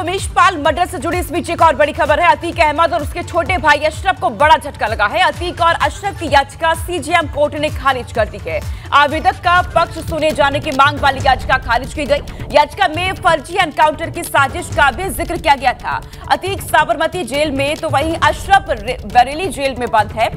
उमेशपाल murder से जुड़ी इस बीच एक और बड़ी खबर है। अतीक अहमद और उसके छोटे भाई अशरफ को बड़ा झटका लगा है। अतीक और अशरफ की याचिका सीजेएम कोर्ट ने खारिज कर दी है। आवेदक का पक्ष सुने जाने की मांग वाली याचिका खारिज की गई। याचिका में फर्जी एनकाउंटर की साजिश का भी जिक्र किया गया था। अतीक साबरमती जेल में तो वहीं अशरफ बरेली जेल में बंद है।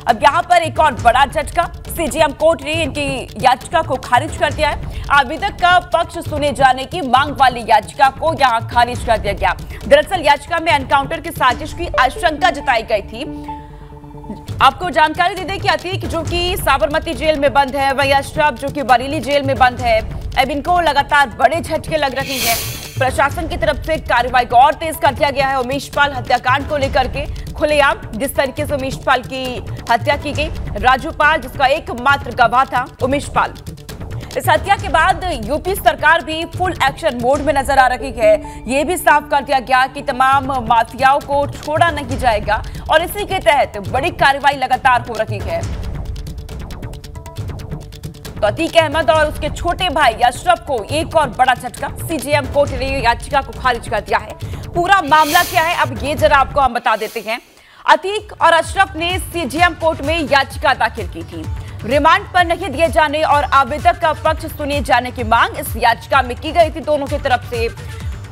अब यहाँ पर एक और बड़ा झटका, सीजेएम कोर्ट ने इनकी याचिका को खारिज कर दिया है। आवेदक का पक्ष सुने जाने की मांग वाली याचिका को यहाँ खारिज कर दिया गया। दरअसल याचिका में एनकाउंटर की साजिश की आशंका जताई गई थी। आपको जानकारी दे दें कि अतीक जो कि साबरमती जेल में बंद है, वहीं अशरफ जो कि बरेली जेल में बंद है। अब इनको लगातार बड़े झटके लग रहे हैं। प्रशासन की तरफ से कार्रवाई को और तेज कर दिया गया है। उमेशपाल हत्याकांड को लेकर के खुलेआम जिस तरीके से उमेशपाल की हत्या की गई, राजूपाल जिसका एकमात्र गवाह था उमेशपाल, इस हत्या के बाद यूपी सरकार भी फुल एक्शन मोड में नजर आ रही है। यह भी साफ कर दिया गया कि तमाम माफियाओं को छोड़ा नहीं जाएगा और इसी के तहत बड़ी कार्रवाई लगातार हो रही है। तो अतीक अहमद और उसके छोटे भाई अशरफ को एक और बड़ा झटका, सीजेएम कोर्ट ने याचिका को खारिज कर दिया है। पूरा मामला क्या है अब ये जरा आपको हम बता देते हैं। अतीक और अशरफ ने सीजेएम कोर्ट में याचिका दाखिल की थी। रिमांड पर नहीं दिए जाने और आवेदक का पक्ष सुने जाने की मांग इस याचिका में की गई थी। दोनों की तरफ से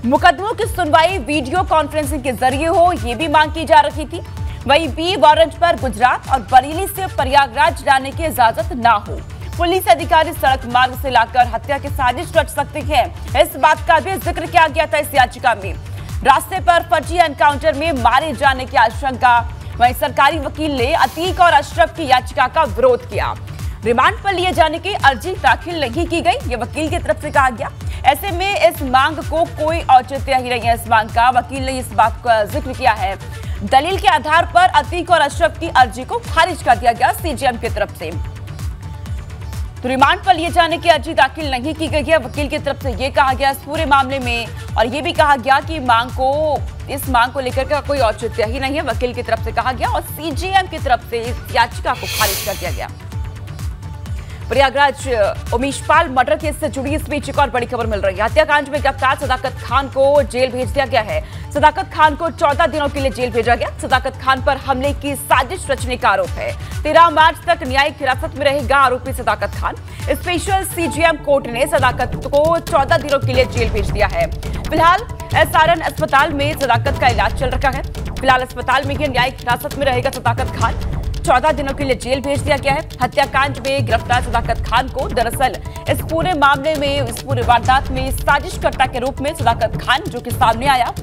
मुकदमों की सुनवाई वीडियो कॉन्फ्रेंसिंग के जरिए हो, ये भी मांग की जा रही थी। वहीं बी वारंट पर गुजरात और बरेली से प्रयागराज जाने की इजाजत ना हो। पुलिस अधिकारी सड़क मार्ग से लाकर हत्या की साजिश रच सकते हैं, इस बात का भी जिक्र किया गया था इस याचिका में। रास्ते पर फर्जी एनकाउंटर में मारे जाने की आशंका। वहीं सरकारी वकील ने अतीक और अशरफ की याचिका का विरोध किया। रिमांड पर लिए जाने की अर्जी दाखिल नहीं की गई, ये वकील की तरफ से कहा गया। ऐसे में इस मांग को कोई औचित्य ही नहीं है। इस मांग का वकील ने इस बात का जिक्र किया है। दलील के आधार पर अतीक और अशरफ की अर्जी को खारिज कर दिया गया सीजेएम की तरफ से। तो रिमांड पर लिए जाने की अर्जी दाखिल नहीं की गई है। वकील की तरफ से यह कहा गया इस पूरे मामले में, और यह भी कहा गया कि इस मांग को लेकर का कोई औचित्य ही नहीं है, वकील की तरफ से कहा गया। और सीजेएम की तरफ से इस याचिका को खारिज कर दिया गया। प्रयागराज उमेशपाल मर्डर केस से जुड़ी इस बीच एक और बड़ी खबर मिल रही है। हत्याकांड में गिरफ्तार सदाकत खान को जेल भेज दिया गया है। सदाकत खान को 14 दिनों के लिए जेल भेजा गया। सदाकत खान पर हमले की साजिश रचने का आरोप है। 13 मार्च तक न्यायिक हिरासत में रहेगा आरोपी सदाकत खान। स्पेशल सीजेएम कोर्ट ने सदाकत को 14 दिनों के लिए जेल भेज दिया है। फिलहाल एसआरएन अस्पताल में सदाकत का इलाज चल रहा है। फिलहाल अस्पताल में ही न्यायिक हिरासत में रहेगा सदाकत खान। 14 दिनों के लिए जेल भेज दिया गया है। हत्याकांड में गिरफ्तार सदाकत खान को दरअसल इस पूरे मामले में, इस पूरे वारदात में साजिशकर्ता के रूप में सदाकत खान जो कि सामने आया,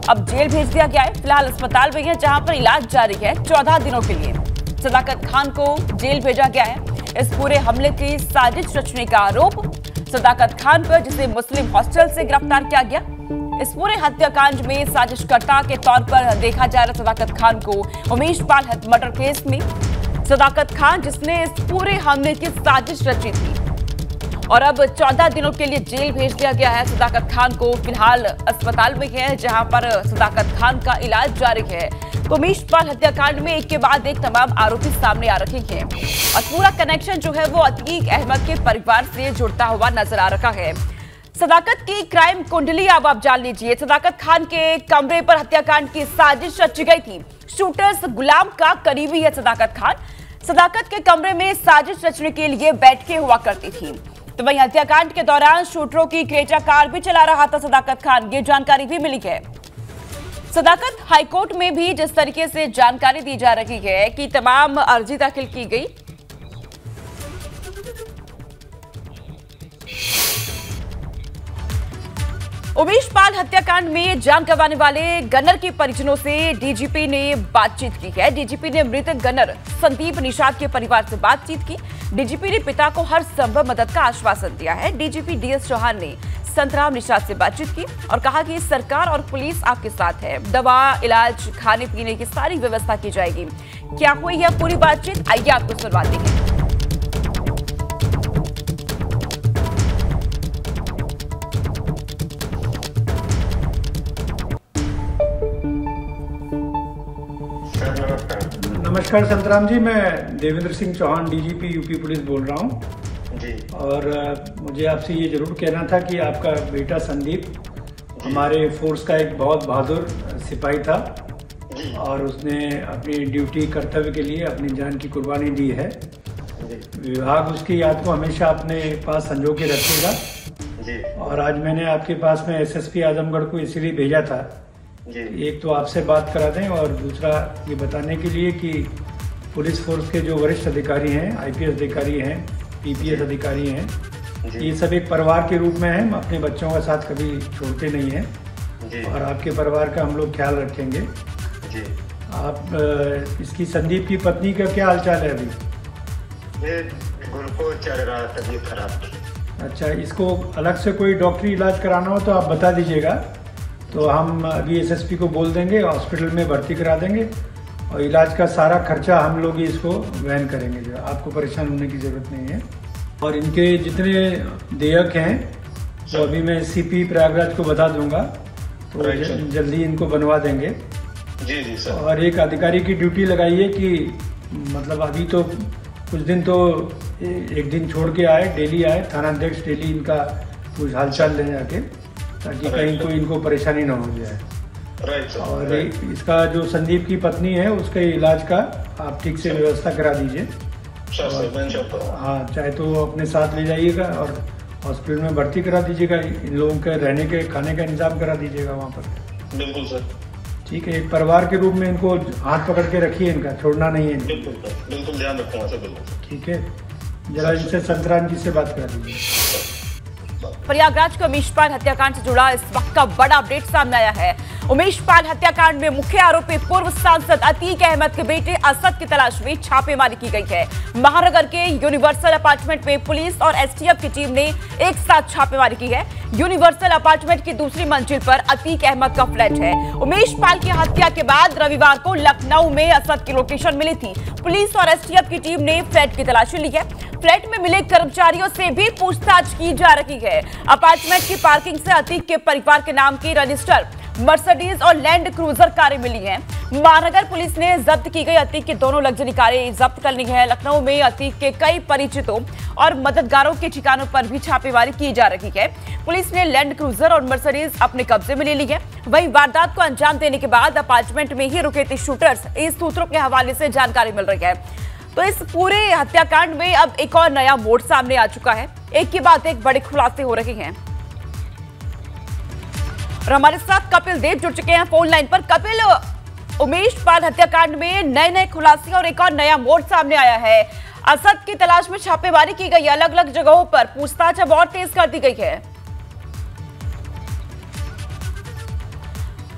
अब जेल भेज दिया गया है। फिलहाल अस्पताल में है जहां पर इलाज जारी है। 14 दिनों के लिए सदाकत खान को जेल भेजा गया है। इस पूरे हमले की साजिश रचने का आरोप सदाकत खान पर, जिसे मुस्लिम हॉस्टल से गिरफ्तार किया गया। इस पूरे हत्याकांड में साजिशकर्ता के तौर पर देखा जा रहा सदाकत खान को। उमेशपाल मर्डर केस में सदाकत खान जिसने इस पूरे हमले की साजिश रची थी, और अब 14 दिनों के लिए जेल भेज दिया गया है सदाकत खान को। फिलहाल अस्पताल में है जहां पर सदाकत खान का इलाज जारी है। तो उमेशपाल हत्याकांड में एक के बाद एक तमाम आरोपी सामने आ रहे हैं और पूरा कनेक्शन जो है वो अतीक अहमद के परिवार से जुड़ता हुआ नजर आ रहा है। सदाकत की क्राइम कुंडली अब आप जान लीजिए। सदाकत खान के कमरे पर हत्याकांड की साजिश रची गई थी। शूटर्स गुलाम का करीबी है सदाकत खान। सदाकत के कमरे में साजिश रचने के लिए बैठके हुआ करती थी। तो वहीं हत्याकांड के दौरान शूटरों की क्रेटा कार भी चला रहा था सदाकत खान, ये जानकारी भी मिली है। सदाकत हाईकोर्ट में भी जिस तरीके से जानकारी दी जा रही है कि तमाम अर्जी दाखिल की गई। उमेशपाल हत्याकांड में जान गंवाने वाले गनर के परिजनों से डीजीपी ने बातचीत की है। डीजीपी ने मृतक गनर संदीप निषाद के परिवार से बातचीत की। डीजीपी ने पिता को हर संभव मदद का आश्वासन दिया है। डीजीपी डीएस चौहान ने संतराम निषाद से बातचीत की और कहा कि सरकार और पुलिस आपके साथ है। दवा, इलाज, खाने पीने की सारी व्यवस्था की जाएगी। क्या हुई यह पूरी बातचीत, आइए आपको सुनवाते हैं। नमस्कार संतराम जी, मैं Devendra Singh Chauhan DGP UP police बोल रहा हूँ। जी। और मुझे आपसे ये जरूर कहना था कि आपका बेटा संदीप हमारे फोर्स का एक बहुत बहादुर सिपाही था और उसने अपनी ड्यूटी कर्तव्य के लिए अपनी जान की कुर्बानी दी है। विभाग उसकी याद को हमेशा अपने पास संजो के रखेगा। और आज मैंने आपके पास में एसएसपी आजमगढ़ को इसीलिए भेजा था, एक तो आपसे बात करा दें और दूसरा ये बताने के लिए कि पुलिस फोर्स के जो वरिष्ठ अधिकारी हैं, आईपीएस अधिकारी हैं, पीपीएस अधिकारी हैं, ये सब एक परिवार के रूप में हैं। हम अपने बच्चों का साथ कभी छोड़ते नहीं हैं और आपके परिवार का हम लोग ख्याल रखेंगे। आप इसकी संदीप की पत्नी का क्या हालचाल है अभी? ग्लूकोज चल रहा, तबीयत खराब थी। अच्छा, इसको अलग से कोई डॉक्टरी इलाज कराना हो तो आप बता दीजिएगा, तो हम अभी एसएसपी को बोल देंगे, हॉस्पिटल में भर्ती करा देंगे और इलाज का सारा खर्चा हम लोग ही इसको वहन करेंगे। जो आपको परेशान होने की ज़रूरत नहीं है। और इनके जितने देयक हैं तो अभी मैं सीपी प्रयागराज को बता दूंगा, तो जल्दी इनको बनवा देंगे। जी सर। और एक अधिकारी की ड्यूटी लगाइए कि मतलब अभी तो कुछ दिन तो एक दिन छोड़ के आए, डेली आए, थानाध्यक्ष डेली इनका कुछ हालचाल ले जाके, ताकि कहीं कोई इनको परेशानी ना हो जाए। और इसका जो संदीप की पत्नी है उसके इलाज का आप ठीक से व्यवस्था करा दीजिए। हाँ, चाहे तो अपने साथ ले जाइएगा और हॉस्पिटल में भर्ती करा दीजिएगा। इन लोगों के रहने के खाने का इंतजाम करा दीजिएगा वहाँ पर। बिल्कुल सर। ठीक है, एक परिवार के रूप में इनको हाथ पकड़ के रखिए, इनका छोड़ना नहीं है। बिल्कुल ध्यान रखूंगा सर। बिल्कुल ठीक है, जरा इनसे संतराम जी से बात करा दीजिए। प्रयागराज के उमेश पाल हत्याकांड से जुड़ा इस वक्त का बड़ा अपडेट सामने आया है। उमेश पाल हत्याकांड में मुख्य आरोपी पूर्व सांसद अतीक अहमद के बेटे असद की तलाश में छापेमारी की गई है। महानगर के यूनिवर्सल अपार्टमेंट में पुलिस और एसटीएफ की टीम ने एक साथ छापेमारी की है। यूनिवर्सल अपार्टमेंट की दूसरी मंजिल पर अतीक अहमद का फ्लैट है। उमेश पाल की हत्या के बाद रविवार को लखनऊ में असद की लोकेशन मिली थी। पुलिस और एसटीएफ की टीम ने फ्लैट की तलाशी ली है। फ्लैट में मिले कर्मचारियों से भी पूछताछ की जा रही है। अपार्टमेंट की पार्किंग से अतीक के परिवार के नाम की रजिस्टर, मर्सिडीज और लैंड क्रूजर कारें मिली हैं। महानगर पुलिस ने जब्त की गई अतीक की दोनों लग्जरी कारें जब्त कर ली है। लखनऊ में अतीक के कई परिचितों और मददगारों के ठिकानों पर भी छापेमारी की जा रही है। पुलिस ने लैंड क्रूजर और मर्सिडीज अपने कब्जे में ले ली है। वहीं वारदात को अंजाम देने के बाद अपार्टमेंट में ही रुके थे शूटर्स, इस सूत्रों के हवाले से जानकारी मिल रही है। तो इस पूरे हत्याकांड में अब एक और नया मोड़ सामने आ चुका है। एक के बाद एक बड़े खुलासे हो रहे हैं और हमारे साथ कपिल देव जुड़ चुके हैं फोन लाइन पर। कपिल, उमेश पाल हत्याकांड में नए खुलासे और एक और नया मोड़ सामने आया है। असद की तलाश में छापेमारी की गई, अलग अलग जगहों पर पूछताछ अब और तेज कर दी गई है।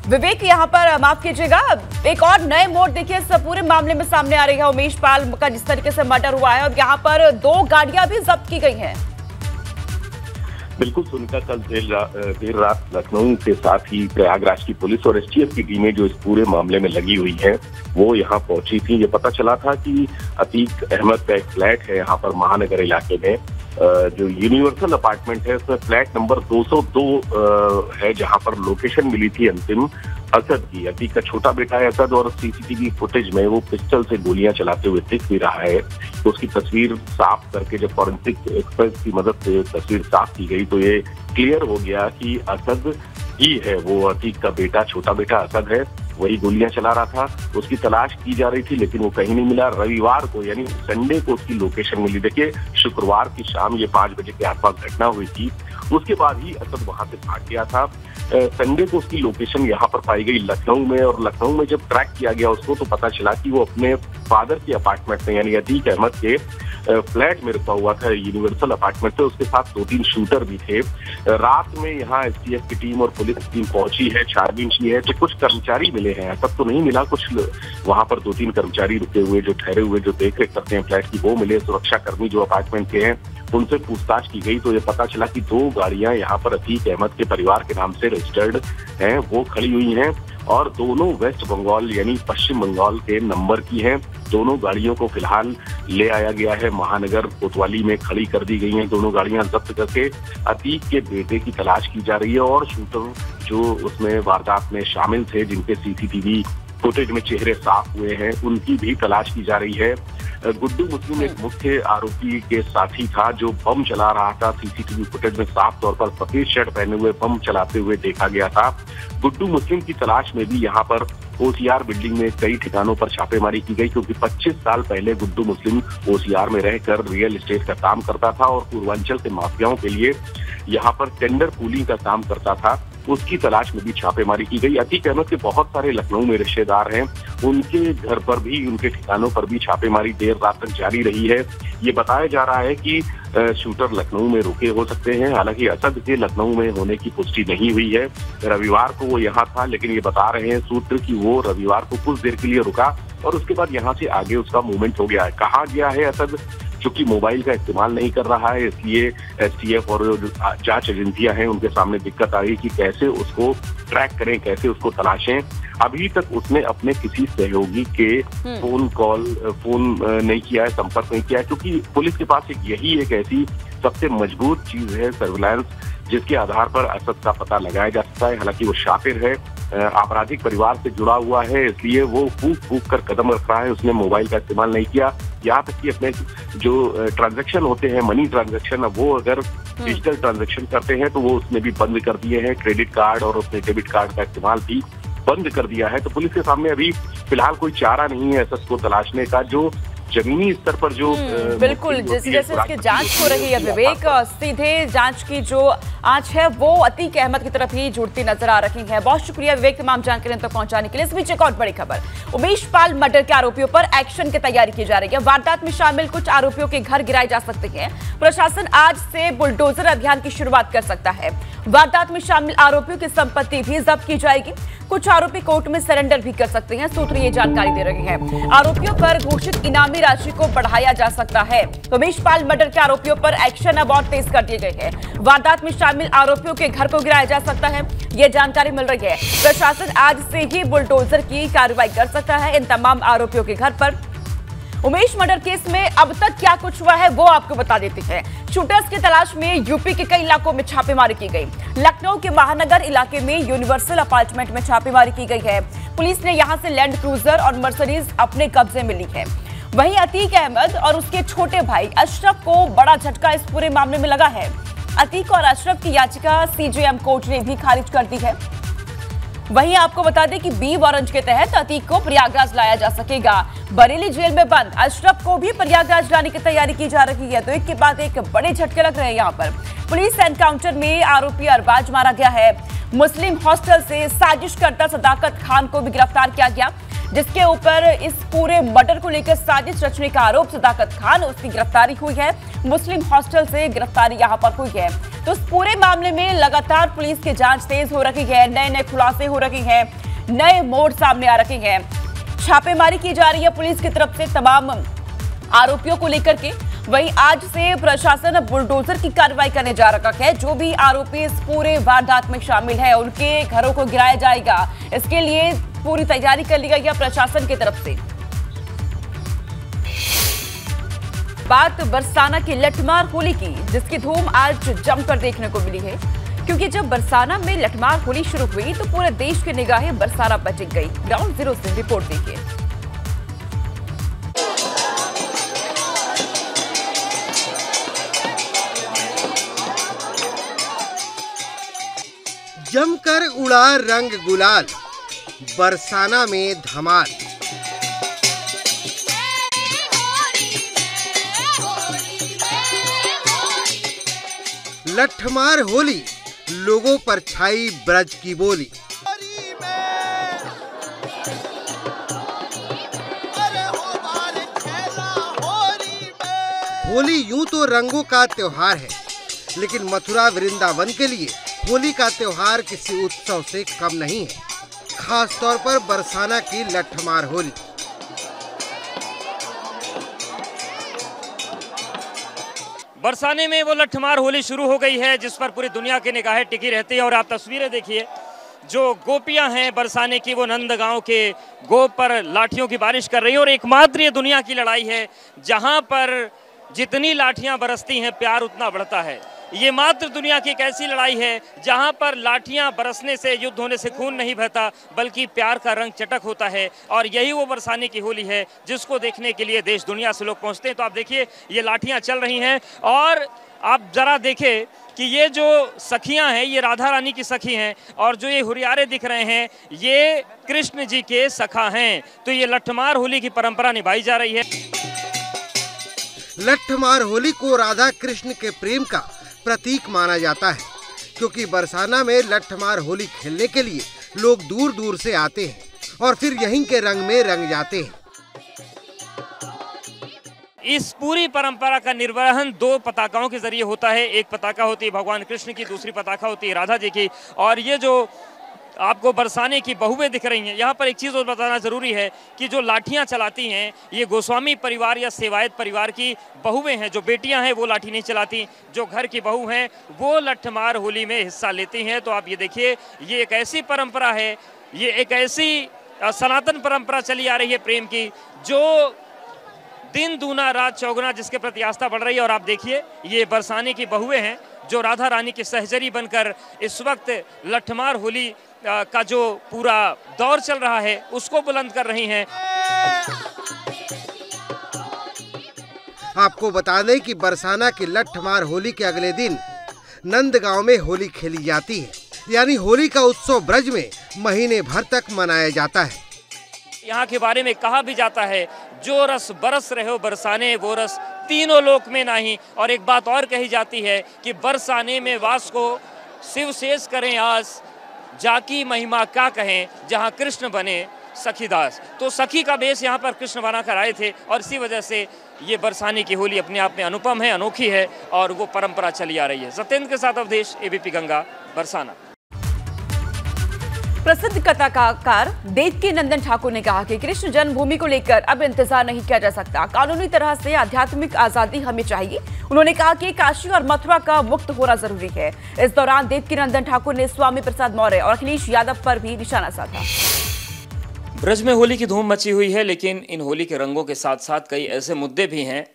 विवेक, यहाँ पर माफ कीजिएगा, एक और नए मोड़ देखिए इस पूरे मामले में सामने आ रही है। उमेश पाल का जिस तरीके से मर्डर हुआ है और यहाँ पर 2 गाड़ियां भी जब्त की गई हैं। बिल्कुल सुनीता, कल देर रात लखनऊ के साथ ही प्रयागराज की पुलिस और एसटीएफ की टीमें जो इस पूरे मामले में लगी हुई हैं वो यहाँ पहुंची थी। ये पता चला था कि अतीक अहमद का एक फ्लैट है यहाँ पर महानगर इलाके में, जो यूनिवर्सल अपार्टमेंट है उसमें फ्लैट नंबर 202 है, जहाँ पर लोकेशन मिली थी अंतिम असद की। अतीक का छोटा बेटा है असद और सीसीटीवी फुटेज में वो पिस्टल से गोलियां चलाते हुए दिख भी रहा है। तो उसकी तस्वीर साफ करके जब फॉरेंसिक एक्सपर्ट की मदद से तस्वीर साफ की गई तो ये क्लियर हो गया कि असद ही है, वो अतीक का बेटा, छोटा बेटा असद है, वही गोलियां चला रहा था। उसकी तलाश की जा रही थी लेकिन वो कहीं नहीं मिला। रविवार को यानी संडे को उसकी लोकेशन मिली। देखिए, शुक्रवार की शाम ये 5 बजे के आसपास घटना हुई थी, उसके बाद ही असद वहां से भाग गया था। संडे को उसकी लोकेशन यहाँ पर पाई गई लखनऊ में, और लखनऊ में जब ट्रैक किया गया उसको तो पता चला कि वो अपने फादर के अपार्टमेंट में यानी अतीक अहमद के फ्लैट में रुका हुआ था यूनिवर्सल अपार्टमेंट से। उसके साथ 2-3 शूटर भी थे। रात में यहाँ एसटीएफ की टीम और पुलिस की टीम पहुंची है, छानबीन की है, तो कुछ कर्मचारी मिले हैं, सब तो नहीं मिला। कुछ वहां पर 2-3 कर्मचारी रुके हुए जो ठहरे हुए जो देख रेख करते हैं फ्लैट की वो मिले। सुरक्षा कर्मी जो अपार्टमेंट के हैं उनसे पूछताछ की गई तो ये पता चला कि 2 गाड़ियां यहाँ पर अतीक अहमद के परिवार के नाम से रजिस्टर्ड हैं, वो खड़ी हुई हैं और दोनों वेस्ट बंगाल यानी पश्चिम बंगाल के नंबर की हैं। दोनों गाड़ियों को फिलहाल ले आया गया है, महानगर कोतवाली में खड़ी कर दी गई हैं। दोनों गाड़ियां जब्त करके अतीक के बेटे की तलाश की जा रही है और शूटर जो उसमें वारदात में शामिल थे, जिनके सीसीटीवी फुटेज में चेहरे साफ हुए हैं, उनकी भी तलाश की जा रही है। गुड्डू मुस्लिम एक मुख्य आरोपी के साथी था जो बम चला रहा था। सीसीटीवी फुटेज में साफ तौर पर सफेद शर्ट पहने हुए बम चलाते हुए देखा गया था। गुड्डू मुस्लिम की तलाश में भी यहाँ पर ओसीआर बिल्डिंग में कई ठिकानों पर छापेमारी की गई, क्योंकि 25 साल पहले गुड्डू मुस्लिम ओसीआर में रहकर रियल एस्टेट का काम करता था और पूर्वांचल के माफियाओं के लिए यहाँ पर टेंडर पूलिंग का काम करता था। उसकी तलाश में भी छापेमारी की गई। अतीक अहमद के बहुत सारे लखनऊ में रिश्तेदार हैं, उनके घर पर भी, उनके ठिकानों पर भी छापेमारी देर रात तक जारी रही है। ये बताया जा रहा है कि शूटर लखनऊ में रुके हो सकते हैं। हालांकि असद के लखनऊ में होने की पुष्टि नहीं हुई है। रविवार को वो यहाँ था, लेकिन ये बता रहे हैं सूत्र कि वो रविवार को कुछ देर के लिए रुका और उसके बाद यहाँ से आगे उसका मूवमेंट हो गया है। कहाँ गया है असद? चूंकि मोबाइल का इस्तेमाल नहीं कर रहा है, इसलिए एसटीएफ और जो जांच एजेंसियां हैं उनके सामने दिक्कत आ रही कि कैसे उसको ट्रैक करें, कैसे उसको तलाशें। अभी तक उसने अपने किसी सहयोगी के फोन नहीं किया है, संपर्क नहीं किया है, क्योंकि पुलिस के पास यही एक ऐसी सबसे मजबूत चीज है, सर्विलांस, जिसके आधार पर असद का पता लगाया जा सकता है। हालांकि वो शातिर है, आपराधिक परिवार से जुड़ा हुआ है, इसलिए वो फूक कर कदम रख रहा है। उसने मोबाइल का इस्तेमाल नहीं किया, यहाँ तक कि अपने जो ट्रांजैक्शन होते हैं, मनी ट्रांजैक्शन, अब वो अगर डिजिटल ट्रांजैक्शन करते हैं तो वो उसने भी बंद कर दिए हैं। क्रेडिट कार्ड और उसने डेबिट कार्ड का इस्तेमाल भी बंद कर दिया है। तो पुलिस के सामने अभी फिलहाल कोई चारा नहीं है असद को तलाशने का। जो जमीनी स्तर पर जो बिल्कुल जैसे जैसे इसकी जांच हो रही है विवेक, सीधे जांच की जो आंच है वो अतीक अहमद की तरफ ही जुड़ती नजर आ रही है। बहुत शुक्रिया विवेक तमाम जानकारी तक पहुंचाने के लिए। इस बीच एक और बड़ी खबर, उमेश पाल मर्डर के आरोपियों पर एक्शन की तैयारी की जा रही है। वारदात में शामिल कुछ आरोपियों के घर गिराए जा सकते हैं। प्रशासन आज से बुलडोजर अभियान की शुरुआत कर सकता है। वारदात में शामिल आरोपियों की संपत्ति भी जब्त की जाएगी। कुछ आरोपी कोर्ट में सरेंडर भी कर सकते हैं, सूत्र ये जानकारी दे रहे हैं। आरोपियों पर घोषित इनामी राशि को बढ़ाया जा सकता है। उमेश पाल मर्डर के आरोपियों पर एक्शन अब और तेज कर दिए गए हैं। वारदात में शामिल आरोपियों के घर को गिराया जा सकता है, ये जानकारी मिल रही है। प्रशासन आज से ही बुलडोजर की कार्रवाई कर सकता है इन तमाम आरोपियों के घर पर। उमेश मर्डर केस में अब तक क्या कुछ हुआ है वो आपको बता देते हैं। शूटर्स की तलाश में यूपी के कई इलाकों में छापेमारी की गई। लखनऊ के महानगर इलाके में यूनिवर्सल अपार्टमेंट में छापेमारी की गई है। पुलिस ने यहां से लैंड क्रूजर और मर्सिडीज अपने कब्जे में ली है। वहीं अतीक अहमद और उसके छोटे भाई अशरफ को बड़ा झटका इस पूरे मामले में लगा है। अतीक और अशरफ की याचिका सीजेएम कोर्ट ने भी खारिज कर दी है। वहीं आपको बता दें कि बी वारंट के तहत अतीक को प्रयागराज लाया जा सकेगा। बरेली जेल में बंद अशरफ को भी प्रयागराज लाने की तैयारी की जा रही है। तो एक के बाद एक बड़े झटके लग रहे हैं यहाँ पर। पुलिस एनकाउंटर में आरोपी अरबाज मारा गया है। मुस्लिम हॉस्टल से साजिशकर्ता सदाकत खान को भी गिरफ्तार किया गया, जिसके ऊपर इस पूरे मर्डर को लेकर साजिश रचने का आरोप सदाकत खान, उसकी गिरफ्तारी हुई है। मुस्लिम हॉस्टल से गिरफ्तारी यहाँ पर हुई है। तो इस पूरे मामले में लगातार पुलिस की जांच तेज हो रही है, नए नए खुलासे हो रहे हैं, नए मोड़ सामने आ रहे हैं। छापेमारी की जा रही है पुलिस की तरफ से तमाम आरोपियों को लेकर के। वहीं आज से प्रशासन बुलडोजर की कार्रवाई करने जा रहा है। जो भी आरोपी इस पूरे वारदात में शामिल है उनके घरों को गिराया जाएगा। इसके लिए पूरी तैयारी कर ली गई है प्रशासन की तरफ से। बात बरसाना की लठमार होली की, जिसकी धूम आज जमकर देखने को मिली है, क्योंकि जब बरसाना में लठमार होली शुरू हुई तो पूरे देश की निगाहें बरसाना पर टिक गई। ग्राउंड जीरो से रिपोर्ट देखिए। जमकर उड़ा रंग गुलाल, बरसाना में धमाल। लठमार होली, लोगों पर छाई ब्रज की बोली। होली यूं तो रंगों का त्योहार है, लेकिन मथुरा वृंदावन के लिए होली का त्योहार किसी उत्सव से कम नहीं है, खास तौर पर बरसाना की लठमार होली। बरसाने में वो लठमार होली शुरू हो गई है, जिस पर पूरी दुनिया की निगाहें टिकी रहती है। और आप तस्वीरें देखिए, जो गोपियां हैं बरसाने की, वो नंदगांव के गोप पर लाठियों की बारिश कर रही है। और एकमात्र ये दुनिया की लड़ाई है जहां पर जितनी लाठियां बरसती हैं प्यार उतना बढ़ता है। ये मात्र दुनिया की एक ऐसी लड़ाई है जहां पर लाठियां बरसने से, युद्ध होने से खून नहीं बहता, बल्कि प्यार का रंग चटक होता है। और यही वो बरसाने की होली है जिसको देखने के लिए देश दुनिया से लोग पहुंचते हैं। तो आप देखिए ये लाठियां चल रही हैं और आप जरा देखें कि ये जो सखियां हैं ये राधा रानी की सखी हैं और जो ये हुरियारे दिख रहे हैं ये कृष्ण जी के सखा हैं। तो ये लठमार होली की परंपरा निभाई जा रही है। लठमार होली को राधा कृष्ण के प्रेम का प्रतीक माना जाता है, क्योंकि बरसाना में लठमार होली खेलने के लिए लोग दूर दूर से आते हैं और फिर यहीं के रंग में रंग जाते हैं। इस पूरी परंपरा का निर्वहन 2 पताकाओं के जरिए होता है। एक पताका होती है भगवान कृष्ण की, दूसरी पताका होती है राधा जी की। और ये जो आपको बरसाने की बहुएं दिख रही हैं, यहाँ पर एक चीज़ और बताना जरूरी है कि जो लाठियाँ चलाती हैं ये गोस्वामी परिवार या सेवायत परिवार की बहुएं हैं। जो बेटियां हैं वो लाठी नहीं चलाती, जो घर की बहू हैं वो लठमार होली में हिस्सा लेती हैं। तो आप ये देखिए, ये एक ऐसी परंपरा है, ये एक ऐसी सनातन परंपरा चली आ रही है प्रेम की, जो दिन दूना रात चौगुना जिसके प्रति आस्था बढ़ रही है। और आप देखिए ये बरसाने की बहुएं हैं जो राधा रानी की सहचरी बनकर इस वक्त लठमार होली का जो पूरा दौर चल रहा है उसको बुलंद कर रही हैं। आपको बता दें कि बरसाना की लठमार होली के अगले दिन नंदगांव में होली खेली जाती है, यानी होली का उत्सव ब्रज में महीने भर तक मनाया जाता है। यहाँ के बारे में कहा भी जाता है, जो रस बरस रहे हो बरसाने वो रस तीनों लोक में नहीं। और एक बात और कही जाती है कि बरसाने में वास को शिव शेष करें आस, जाकी महिमा क्या कहें जहाँ कृष्ण बने सखीदास। तो सखी का बेस यहाँ पर कृष्ण बना कर आए थे और इसी वजह से ये बरसाने की होली अपने आप में अनुपम है, अनोखी है और वो परंपरा चली आ रही है। सत्येंद्र के साथ अवधेश, एबीपी गंगा, बरसाना। प्रसिद्ध कथाकार देवकी नंदन ठाकुर ने कहा कि कृष्ण जन्मभूमि को लेकर अब इंतजार नहीं किया जा सकता, कानूनी तरह से आध्यात्मिक आजादी हमें चाहिए। उन्होंने कहा कि काशी और मथुरा का मुक्त होना जरूरी है। इस दौरान देवकी नंदन ठाकुर ने स्वामी प्रसाद मौर्य और अखिलेश यादव पर भी निशाना साधा। ब्रज में होली की धूम मची हुई है, लेकिन इन होली के रंगों के साथ साथ कई ऐसे मुद्दे भी हैं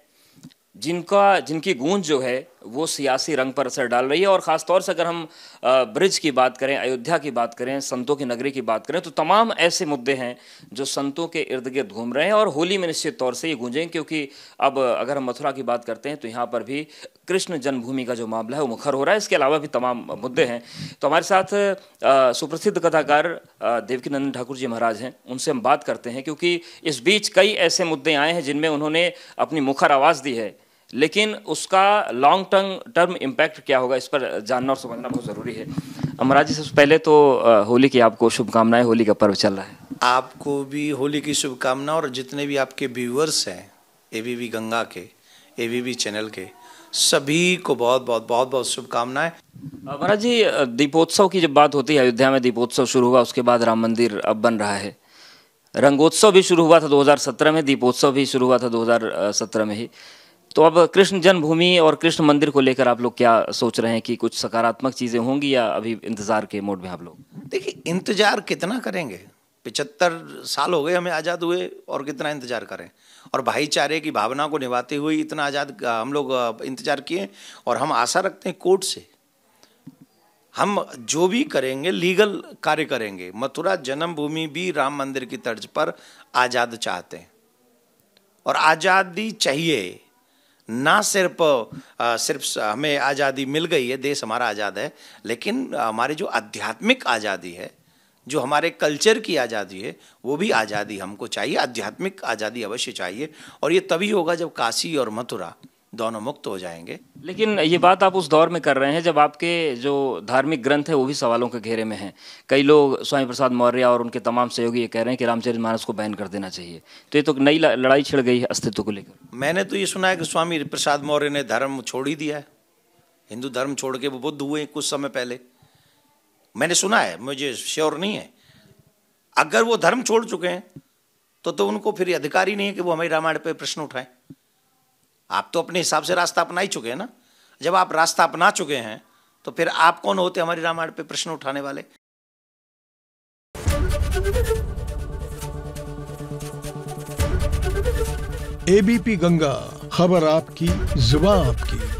जिनकी गूंज जो है वो सियासी रंग पर असर डाल रही है। और ख़ासतौर से अगर हम ब्रज की बात करें, अयोध्या की बात करें, संतों की नगरी की बात करें, तो तमाम ऐसे मुद्दे हैं जो संतों के इर्द गिर्द घूम रहे हैं और होली में निश्चित तौर से ये गूंजें। क्योंकि अब अगर हम मथुरा की बात करते हैं तो यहाँ पर भी कृष्ण जन्मभूमि का जो मामला है वो मुखर हो रहा है। इसके अलावा भी तमाम मुद्दे हैं। तो हमारे साथ सुप्रसिद्ध कथाकार देवकी नंदन ठाकुर जी महाराज हैं, उनसे हम बात करते हैं, क्योंकि इस बीच कई ऐसे मुद्दे आए हैं जिनमें उन्होंने अपनी मुखर आवाज़ दी है, लेकिन उसका लॉन्ग टर्म इम्पैक्ट क्या होगा इस पर जानना और समझना बहुत ज़रूरी है। महाराज जी, सबसे पहले तो होली की आपको शुभकामनाएं। होली का पर्व चल रहा है, आपको भी होली की शुभकामना और जितने भी आपके व्यूअर्स हैं एबीपी गंगा के, एबीपी चैनल के, सभी को बहुत बहुत शुभकामनाएं। महाराज जी, दीपोत्सव की जब बात होती है, अयोध्या में दीपोत्सव शुरू हुआ, उसके बाद राम मंदिर अब बन रहा है, रंगोत्सव भी शुरू हुआ था 2017 में, दीपोत्सव भी शुरू हुआ था 2017 में ही। तो अब कृष्ण जन्मभूमि और कृष्ण मंदिर को लेकर आप लोग क्या सोच रहे हैं कि कुछ सकारात्मक चीज़ें होंगी या अभी इंतज़ार के मोड में आप लोग? देखिए, इंतजार कितना करेंगे, 75 साल हो गए हमें आज़ाद हुए और कितना इंतजार करें। और भाईचारे की भावना को निभाते हुए इतना आज़ाद हम लोग इंतजार किए और हम आशा रखते हैं कोर्ट से हम जो भी करेंगे लीगल कार्य करेंगे। मथुरा जन्मभूमि भी राम मंदिर की तर्ज पर आज़ाद चाहते हैं और आज़ादी चाहिए। ना सिर्फ हमें आज़ादी मिल गई है, देश हमारा आज़ाद है, लेकिन हमारी जो आध्यात्मिक आज़ादी है, जो हमारे कल्चर की आज़ादी है, वो भी आज़ादी हमको चाहिए। आध्यात्मिक आज़ादी अवश्य चाहिए और ये तभी होगा जब काशी और मथुरा दोनों मुक्त हो जाएंगे। लेकिन ये बात आप उस दौर में कर रहे हैं जब आपके जो धार्मिक ग्रंथ है वो भी सवालों के घेरे में हैं। कई लोग स्वामी प्रसाद मौर्य और उनके तमाम सहयोगी ये कह रहे हैं कि रामचरितमानस को बैन कर देना चाहिए। तो ये तो नई लड़ाई छिड़ गई है अस्तित्व को लेकर। मैंने तो ये सुना है कि स्वामी प्रसाद मौर्य ने धर्म छोड़ ही दिया है, हिंदू धर्म छोड़ के वो बुद्ध हुए कुछ समय पहले। मैंने सुना है, मुझे श्योर नहीं है। अगर वो धर्म छोड़ चुके हैं तो उनको फिर अधिकार ही नहीं है कि वो हमारी रामायण पे प्रश्न उठाएं। आप तो अपने हिसाब से रास्ता अपना ही चुके हैं ना। जब आप रास्ता अपना चुके हैं तो फिर आप कौन होते हमारी रामायण पे प्रश्न उठाने वाले? एबीपी गंगा, खबर आपकी, जुबान आपकी।